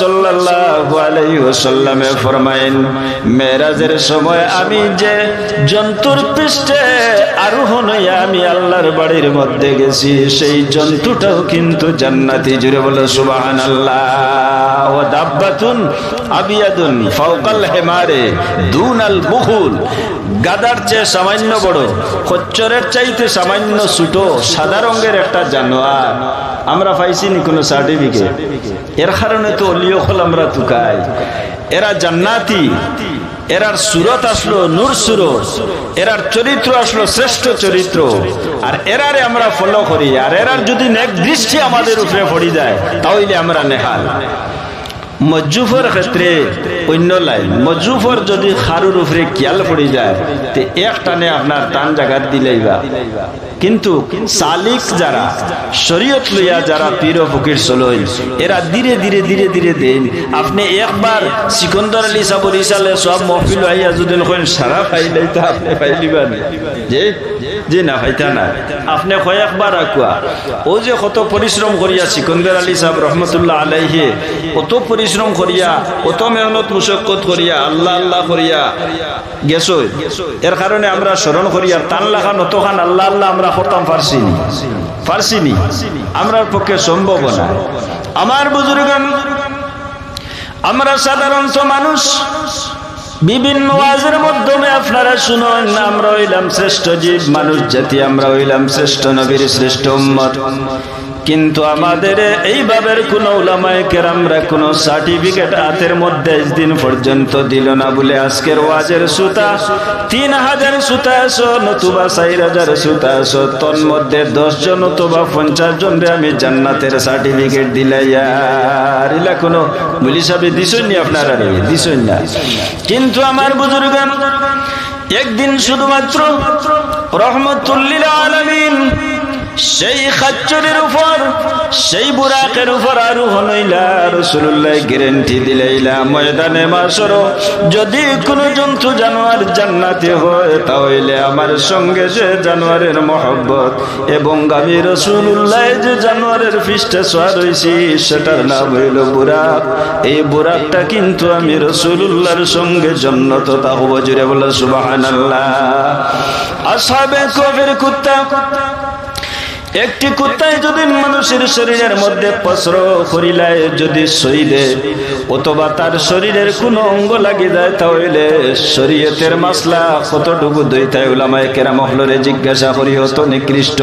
সাল্লাল্লাহু আলাইহি ওয়াসাল্লামে ফরমায়েন, মেরাজের সময় আমি যে জন্তুর পৃষ্ঠে আরোহণ হইয়া আমি আল্লাহর বাড়ির মধ্যে গেছি, সেই জন্তুটাও কিন্তু জান্নাতি। জুড়ে বলো সুবহানাল্লাহ। ওয়া দাব্বাতুন আবিয়াদুন ফাওকাল হিমারে দুনাল বুখুল, গাদার চেয়ে সামান্য বড়, খচ্চরের চাইতে সামান্য ছোট, সাদা রঙের একটা জানোয়ার আমরা পাইছি নি কোনো সার্টিফিকেট। এর কারণে তো অলিও হল আমরা তুকাই, এরা জান্নাতি। এরার সুরত আসলো নূর সুরত, এরার চরিত্র আসলো শ্রেষ্ঠ চরিত্র, আর এরারে আমরা ফলো করি। আর এরার যদি নেক দৃষ্টি আমাদের উপরে পড়ে যায় তাহলে আমরা নেহাল। মজুফর ক্ষেত্রে অন্য লাইন, মজুফর যদি খারুর উপরে কিয়াল পড়ে যায় তো এক টানে আপনার টান জায়গা দিলেইবা। কিন্তু সালিক যারা শরীয়ত লইয়া যারা পীর ফকির চলই, এরা ধীরে ধীরে ধীরে ধীরে দেন। আপনি একবার সিকন্দর আলী সাবর ইসালে সব মহফিল আইয়া যদি সারা পাইলেই তো আপনি পাইলিবা না, যে না পাইতা না। আপনি কয়েকবার আকুয়া ও যে কত পরিশ্রম করিয়া সিকন্দর আলী সাহেব রহমতুল্লাহ আলাইহি কত পরিশ্রম করিয়া কত মেহনত মুশক্কত করিয়া আল্লাহ আল্লাহ করিয়া গেছ। এর কারণে আমরা স্মরণ করিয়া টান লাগান অতখান আল্লাহ আল্লাহ আমরা করতাম পারছিনি, আমরার পক্ষে সম্ভব না। আমার বুজুর্গান, আমরা সাধারণত মানুষ বিভিন্ন ওয়াজের মাধ্যমে আপনারা শুনুন, আমরা হইলাম শ্রেষ্ঠ জীব, মানুষ জাতি, আমরা হইলাম শ্রেষ্ঠ নবীর শ্রেষ্ঠ উম্মত। কিন্তু আমাদের এইভাবে কোন উলামায়ে কেরামরা কোন সার্টিফিকেট হাতের মধ্যে দিন পর্যন্ত দিল না বলে আজকের ওয়াজের সুতা 3000 সুতা আছো নতুবা 4000 সুতা আছো, তোর মধ্যে 10 জন অথবা 50 জন রে আমি জান্নাতের সার্টিফিকেট দিলাই। আর এলা কোনো বলি সাহেব দিছেন না, আপনারা দিছেন না। কিন্তু আমার বুজুর্গান, একদিন শুধুমাত্র রহমাতুল লিল আলামিন সেই খাচ্চরের উপর, সেই বুরাকের উপর আরোহণ হইলা, রাসূলুল্লাহ গ্যারান্টি দিলাইলা ময়দানে মাশর যদি কোন জন্তু জানোয়ার জান্নাতি হয় তাহলে আমার সঙ্গে যে জানোয়ারের মহব্বত এবং আমি রাসূলুল্লাহ যে জানোয়ারের পৃষ্ঠে সওয়ার হইছি সেটার নাম হইল বুরাক। এই বুরাকটা কিন্তু আমি রাসূলুল্লাহর সঙ্গে জান্নাতে থাকব। জুড়ে বলো সুবহানাল্লাহ। আসহাবে কফের কুত্তা, একটি কুত্তায় যদি মানুষের শরীরের মধ্যে পসর করিলায় যদি সইদে অথবা তার শরীরের কোনো অঙ্গ লাগি যায় তাহলে শরীয়তের মাসলা কতটুকু দইতায় উলামায়ে কেরাম হলরে জিজ্ঞাসা করি হতো নিকৃষ্ট।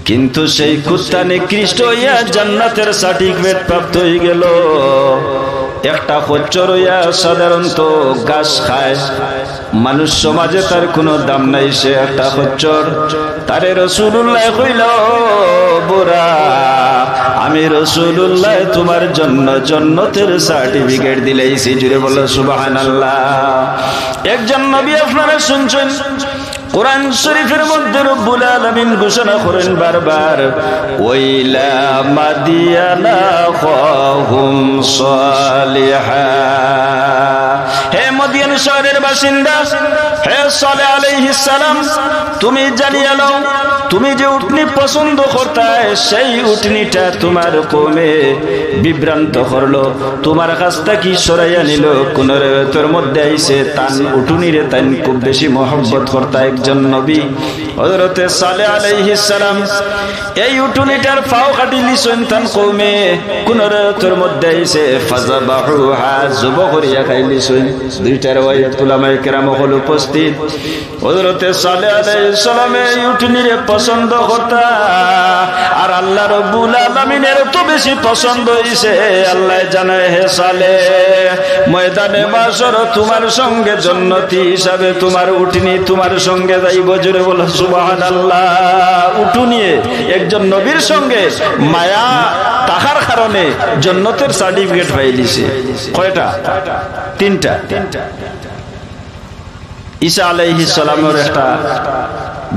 কিন্তু সেই কুত্তা নিকৃষ্ট হইয়া জান্নাতের সার্টিফিকেট প্রাপ্ত হয়ে গেল। একটা খচ্চর হইয়া সাধারণত ঘাস খায়, মানুষ সমাজে তার কোনো দাম নাই, সে একটা খচ্চর। তারে রাসূলুল্লাহ কইল, বুরাক আমি রাসূলুল্লাহ তোমার জন্য জান্নাতের সার্টিফিকেট দিলাইছি। জুড়ে বলো সুবহানাল্লাহ। একজন নবী আপনারা শুনছেন কোরআন শরীফের মধ্যে রব্বুল আলামিন ঘোষণা করেন বারবার, ওয়াইলা মাদিয়ানা খাহুম সালিহা। হে মদিয়ান শহরের বাসিন্দা, হে সালেহ আলাইহিস সালাম, তুমি জানিয়ে নাও তুমি যে উটনি পছন্দ করতে সেই উটনিটা তোমার কওমে বিভ্রান্ত করলো, তোমার কাছটা কি সরাইয়া নিল। কোন রিওয়ায়াতের মধ্যে আইছে তান উটনিরে তান খুব বেশি মহব্বত করতা একজন নবী হযরত সালেহ আলাইহিস সালাম এই উটনিটার পাও কাটিলি সন্তান কওমে। কোন রিওয়ায়াতের মধ্যে আইছে ফাযাবাহুহা যুবক করিয়া খাইলি সন। দুইটা রিওয়ায়াত উলামায়ে কেরাম হল উপস্থিত। হযরত সালেহ আলাইহিস সালাম এই উটনিরে পছন্দ করতা, আর আল্লাহ রাব্বুল আলামিনের তো বেশি পছন্দ হইছে। আল্লাহ জানায়, হে সালেহ ময়দানে মাশর তোমার সঙ্গে জান্নাতি হিসাবে তোমার উটনি তোমার সঙ্গে যাইব। জোরে বলো সুবহানাল্লাহ। উটনিয়ে একজন নবীর সঙ্গে মায়া তাহার কারণে জান্নাতের সার্টিফিকেট পাইলিছে। কয়টা? 3টা। ঈসা আলাইহিস সালামের একটা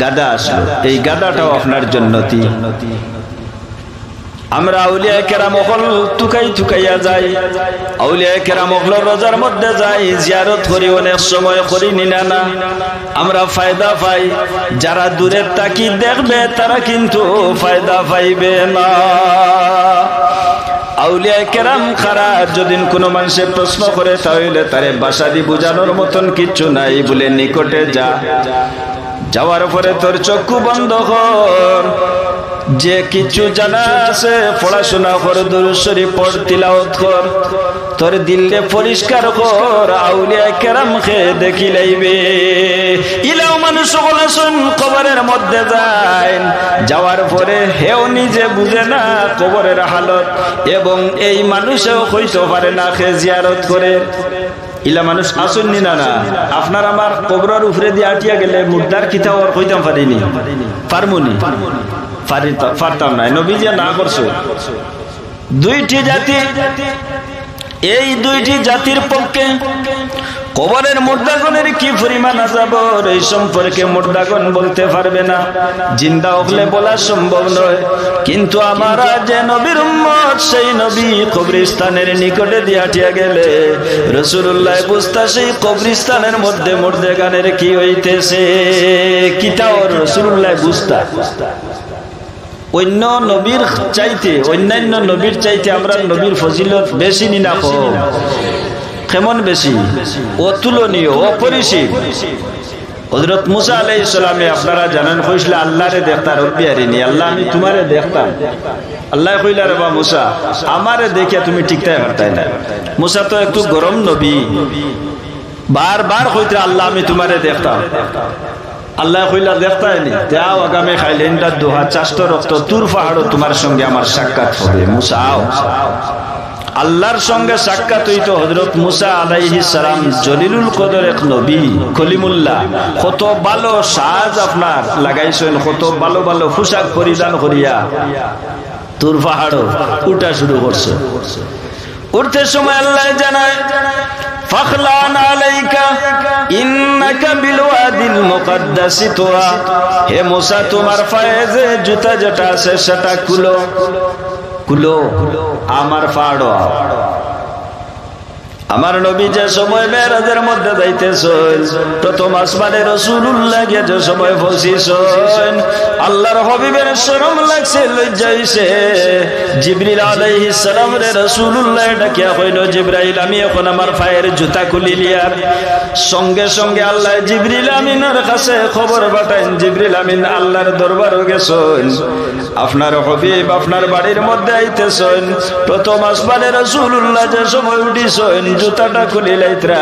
গাদা আসলো, এই গাদাটাও আপনার জান্নাতি। আমরা আউলিয়া কেরাম হল তুকাইয়া যাই, আউলিয়া কেরাম হল রোজার মধ্যে যাই, জিয়ারত করি, অনেক সময় করি নিনা না, আমরা ফায়দা পাই। যারা দূরের তাকি দেখবে তারা কিন্তু ফায়দা পাইবে না। আউলিয়া কেরাম খারা যদিন কোনো মানুষে প্রশ্ন করে তাহলে তারে ভাষা দিয়ে বোঝানোর মতন কিচ্ছু নাই বলে নিকটে যা, যাওয়ার পরে তোর চক্ষু বন্ধ কর, যে কিছু জানা আছে পড়াশোনা কর, দুরূদ শরীফ পড়, তিলাওয়াত কর, তোর দিলকে পরিষ্কার কর, আউলিয়া কেরাম খে দেখি লাইবে। ইলাও মানুষ সকল আসুন কবরের মধ্যে যায়, যাওয়ার পরে হেও নিজে বুঝে না কবরের হালত, এবং এই মানুষেও হইতে পারে না খে জিয়ারত করে। ইলা মানুষ আসুননি না না, আপনার আমার কবরের উপরে দিয়ে আটিয়া গেলে মুর্দার কিতা ওর কইতাম পারিনি, পারমুনি পারতাম না, নবীজি না করছে। দুইটি জাতি, এই দুইটি জাতির পক্ষে কবরের মুর্দাগণের কি পরিমাণ আযাব এই সম্পর্কে মুর্দাগণ বলতে পারবে না, জিন্দা হলে বলা সম্ভব নয়। কিন্তু আমরা যে নবীর উম্মত, সেই নবী কবরস্থানের নিকটে দিয়ে আটিয়া গেলে রাসূলুল্লাহ বুঝতা সেই কবরস্থানের মধ্যে মুর্দাগানের কি হইতেছে, কিতাও রাসূলুল্লাহ বুঝতা। অন্য নবীর চাইতে, অন্যান্য নবীর চাইতে আমরা নবীর ফজিলত বেশি নি না কম? কেমন বেশি? অতুলনীয়, অপরিসীম। হযরত মুসা আলাইহিস সালামে আপনারা জানেন কইছিল আল্লাহরে দেখতা রব্বি আরিনি, আল্লাহ আমি তোমারে দেখতাম। আল্লাহ কইলা রে বা মুসা আমারে দেখে তুমি ঠিকঠাক পারতাই না। মুসা তো একটু গরম নবী, বারবার কইতে আল্লাহ আমি তোমারে দেখতাম। আল্লাহ কইলা দেখতাই নি, যাও আগামী খাইলেন তার দোহা চাষ্ট রক্ত তুর পাহাড়ও তোমার সঙ্গে আমার সাক্ষাৎ হবে। মুসা আও, আল্লাহর সঙ্গে সাক্ষাৎ হইতো হযরত মুসা আলাইহিস সালাম, জলিলুল কদর এক নবী, কলিমুল্লাহ। কত ভালো সাজ আপনার লাগাইছেন, কত ভালো ভালো পোশাক পরিধান করিয়া তুর পাহাড় উঠা শুরু করছে। উঠতে সময় আল্লাহ জানায় ফাখলান আলাইকা ইন্নাকা বিল ওয়াদিল মুকদ্দাসি তুয়া, হে মুসা তোমার পায়ে যে জুতা যেটা আছে সেটা খুলো, খুলো আমার পাড়ো। আমার নবী যে সময় মেরাজের মধ্যে যাইতেছেন, প্রথম আসমানে রাসূলুল্লাহ যে সময় পৌঁছিছেন, আল্লাহর হাবিবের শরম লাগছে, লজ্জা হইছে। জিবরিল আলাইহিস সালাম রে রাসূলুল্লাহ ডাকিয়া কইল, জিবরাইল আমি এখন আমার পায়ের জুতা খুলি লিয়ার। সঙ্গে সঙ্গে আল্লাহ জিবরিল আমিনের কাছে খবর পাঠাইন, জিবরিল আমিন আল্লাহর দরবারে গেছেন, আপনার হাবিব আপনার বাড়ির মধ্যে আইতেছেন। প্রথম আসমানে রাসূলুল্লাহ যে সময় উঠিছেন, জুতাটা খুলি লাইত্রা।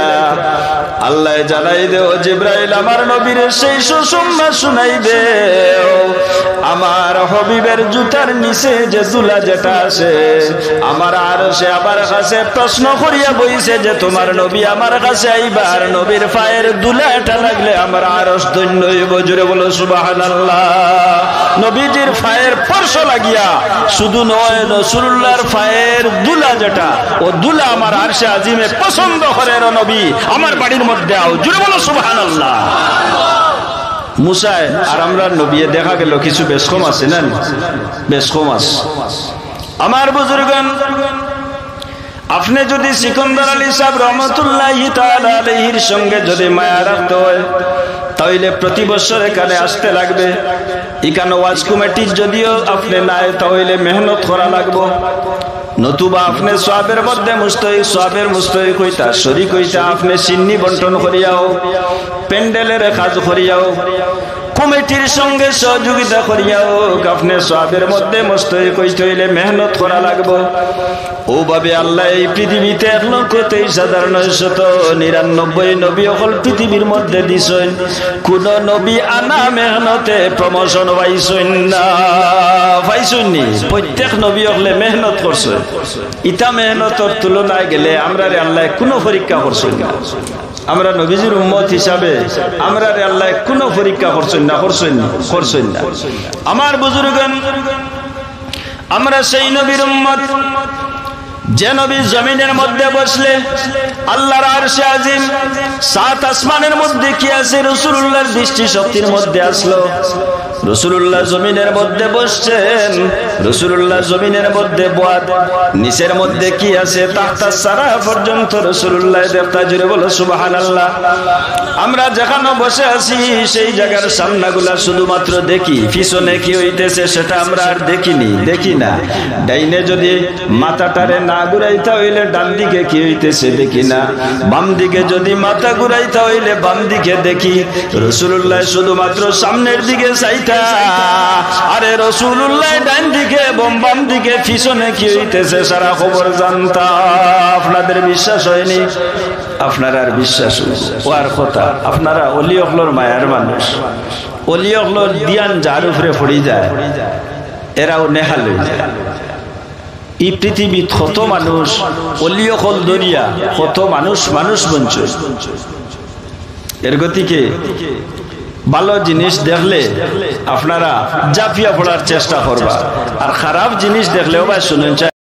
আল্লাহ জানাই দেও জিবরাইল আমার নবীর সেই সুসংবাদ শুনাই দেও, আমার হাবিবের জুতার নিচে যে দুলা যেটা আছে, আমার আরশে আমার কাছে প্রশ্ন করিয়া বইছে যে তোমার নবী আমার কাছে আইবার, নবীর পায়ের দুলাটা লাগলে আমার আরশ ধন্য হইব। জোরে বলো সুবহানাল্লাহ। নবীজির পায়ের স্পর্শ লাগিয়া শুধু নয়, রাসূলুল্লাহর পায়ের দুলা যেটা, ও দুলা আমার আরশে আজিমে পছন্দ করে, নবী আমার বাড়ির মধ্যে আও। জোরে বলো সুবহানাল্লাহ। মুসা আর আমরা নবী দেখা গেল কিছু বেশ কম আছে না, বেশ কম আছে। আমার বুজুর্গান, আপনি যদি সিকন্দর আলী সাহেব রহমতুল্লাহি তাআলা আলাইহির সঙ্গে যদি মায়া রাখতে হয়, তাহলে প্রতি বছর এখানে আসতে লাগবে। এখানে ওয়াজ কমিটির যদিও আপনি নাই, তাহলে মেহনত করা লাগবে। নতুবা আপনি সওয়াবের মধ্যে মুস্তাহিক, সওয়াবের মুস্তাহিক হইতা, শরীক হইতা, আপনি সিন্নি বন্টন করিয়াও, প্যান্ডেলের কাজ করিয়াও, কমিটির সঙ্গে সহযোগিতা করিয়াও, আপনি সওয়াবের মধ্যে মুস্তাহিক হইতে হইলে মেহনত করা লাগবে। ওভাবে আল্লাহ এই পৃথিবীতে 1,93,999 নবী অকল পৃথিবীর মধ্যে দিছেন, কোন নবী আনা মেহনতে প্রমোশন পাইছেন না, পাইছেন নি? প্রত্যেক নবী অকলে মেহনত করছে। ইটা মেহনতর তুলনায় গেলে আমরা আল্লাহ কোনো পরীক্ষা করছেন না। আমরা নবীজির উম্মত হিসাবে আমরা আল্লাহ কোনো পরীক্ষা করছেন না, করছেন না। আমার বুজুর্গান, আমরা সেই নবীর উম্মত যে নবী জমিনের মধ্যে বসলে আল্লাহর আরশে আজিম, সাত আসমানের মধ্যে কি আছে রাসূলুল্লাহর দৃষ্টি শক্তির মধ্যে আসলো। রাসূলুল্লাহ জমিনের মধ্যে বসছেন, রাসূলুল্লাহ জমিনের মধ্যে বয়াত, নিচের মধ্যে কি আছে তাহতা সারা পর্যন্ত রাসূলুল্লাহ দেখতা। জুড়ে বলো সুবহানাল্লাহ। আমরা যেখানে বসে আছি সেই জায়গার সামনাগুলা শুধুমাত্র দেখি, পিছনে কি হইতেছে সেটা আমরা আর দেখি না। ডাইনে যদি মাথাটারে না ঘুরাইতে হইলে ডান দিকে কি হইতেছে দেখি না, বাম দিকে যদি মাথা ঘুরাইতে হইলে বাম দিকে দেখি। রাসূলুল্লাহ শুধুমাত্র সামনের দিকে চাইতা, আরে রাসূলুল্লাহ ডান দিকে এবং বাম দিকে পিছনে কি হইতেছে সারা খবর জানতা। আপনাদের বিশ্বাস হয়নি? আপনারা আর বিশ্বাস হওয়ার কথা। আপনারা অলি অকলর মায়ার মানুষ, অলি অকলর দিয়ান যার উপরে পড়ি যায় এরাও নেহাল হয়ে যায়। এই পৃথিবীত কত মানুষ অলি অকল দরিয়া, কত মানুষ বঞ্চ। এর গতিকে ভালো জিনিস দেখলে আপনারা জাফিয়া পড়ার চেষ্টা করবা, আর খারাপ জিনিস দেখলেও ভাই শুনেন